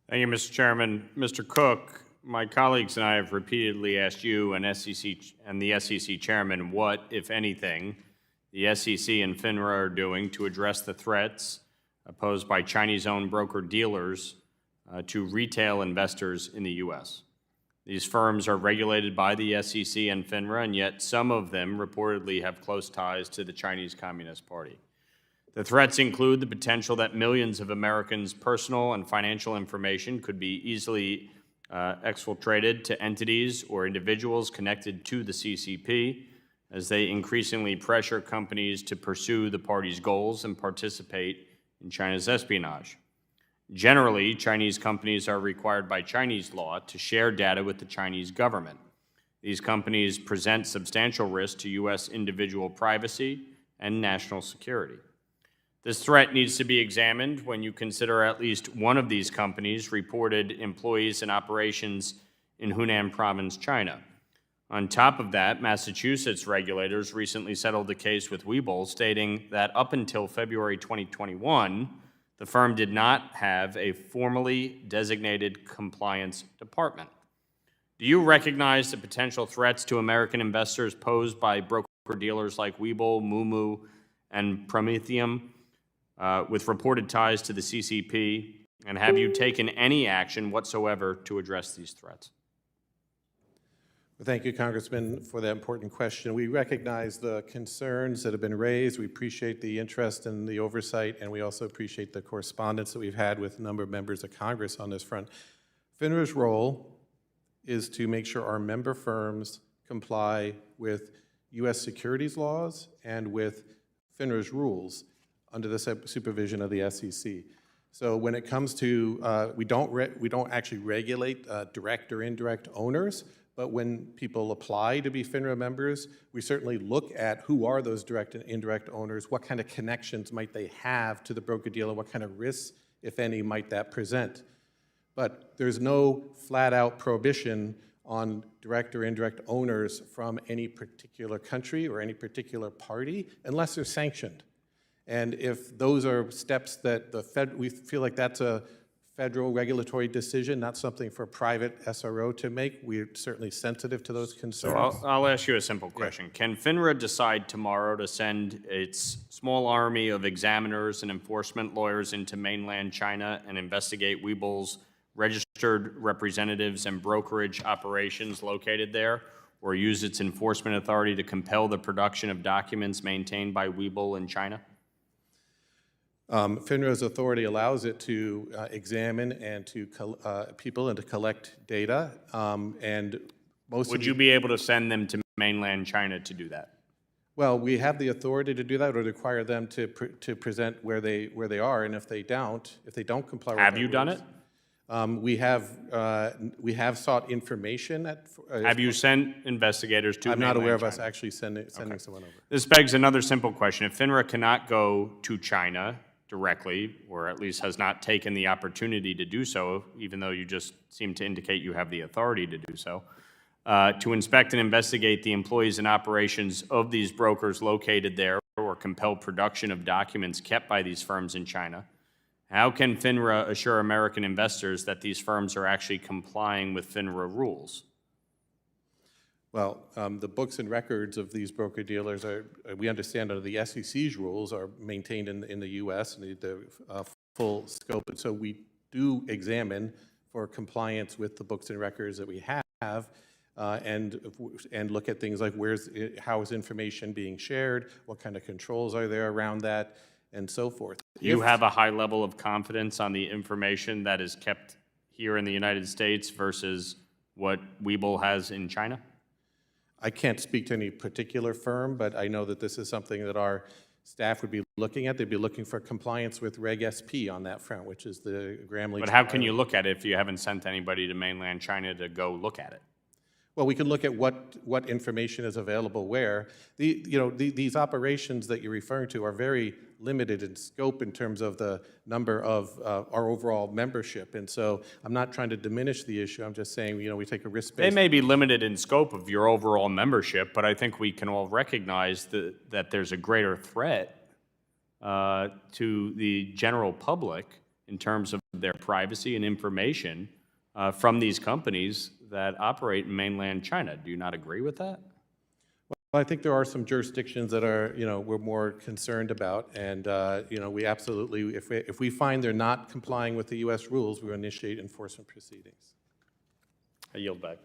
Thank you, Mr. Chairman. Mr. Cook, my colleagues and I have repeatedly asked you and the SEC chairman what, if anything, the SEC and FINRA are doing to address the threats posed by Chinese-owned broker-dealers to retail investors in the U.S. These firms are regulated by the SEC and FINRA, and yet some of them reportedly have close ties to the Chinese Communist Party. The threats include the potential that millions of Americans' personal and financial information could be easily exfiltrated to entities or individuals connected to the CCP as they increasingly pressure companies to pursue the party's goals and participate in China's espionage. Generally, Chinese companies are required by Chinese law to share data with the Chinese government. These companies present substantial risk to U.S. individual privacy and national security. This threat needs to be examined when you consider at least one of these companies reported employees and operations in Hunan Province, China. On top of that, Massachusetts regulators recently settled a case with Webull stating that up until February 2021, the firm did not have a formally designated compliance department. Do you recognize the potential threats to American investors posed by broker-dealers like Webull, Moomoo, and Prometheum with reported ties to the CCP, and have you taken any action whatsoever to address these threats? Well, thank you, Congressman, for that important question. We recognize the concerns that have been raised. We appreciate the interest and the oversight, and we also appreciate the correspondence that we've had with a number of members of Congress on this front. FINRA's role is to make sure our member firms comply with U.S. securities laws and with FINRA's rules under the supervision of the SEC. So when it comes to, we don't actually regulate direct or indirect owners, but when people apply to be FINRA members, we certainly look at who are those direct and indirect owners, what kind of connections might they have to the broker-dealer, what kind of risks, if any, might that present. But there's no flat-out prohibition on direct or indirect owners from any particular country or any particular party unless they're sanctioned. And if those are steps that we feel like that's a federal regulatory decision, not something for a private SRO to make, we're certainly sensitive to those concerns. So I'll ask you a simple question. Yeah. Can FINRA decide tomorrow to send its small army of examiners and enforcement lawyers into mainland China and investigate Webull's registered representatives and brokerage operations located there, or use its enforcement authority to compel the production of documents maintained by Webull in China? FINRA's authority allows it to examine and to people and to collect data. And would you be able to send them to mainland China to do that? Well, we have the authority to do that, or require them to present where they are, and if they don't comply with have you done it? We have sought information. Have you sent investigators to I'm not aware of China? us actually sending someone over. This begs another simple question. If FINRA cannot go to China directly, or at least has not taken the opportunity to do so, even though you just seem to indicate you have the authority to do so, to inspect and investigate the employees and operations of these brokers located there, or compel production of documents kept by these firms in China, how can FINRA assure American investors that these firms are actually complying with FINRA rules? Well, the books and records of these broker-dealers are, we understand under the SEC's rules, are maintained in the U.S. and the full scope. And so we do examine for compliance with the books and records that we have, and look at things like how is information being shared, what kind of controls are there around that, and so forth. You have a high level of confidence on the information that is kept here in the United States versus what Webull has in China? I can't speak to any particular firm, but I know that this is something that our staff would be looking at. They'd be looking for compliance with Reg SP on that front, which is the Graham-Leach. But how can you look at it if you haven't sent anybody to mainland China to go look at it? Well, we can look at what information is available where. These operations that you're referring to are very limited in scope in terms of the number of our overall membership. And so I'm not trying to diminish the issue. I'm just saying, we take a risk-based. They may be limited in scope of your overall membership, but I think we can all recognize that there's a greater threat to the general public in terms of their privacy and information from these companies that operate in mainland China. Do you not agree with that? Well, I think there are some jurisdictions that are, we're more concerned about, and, we absolutely, if we find they're not complying with the U.S. rules, we will initiate enforcement proceedings. I yield back.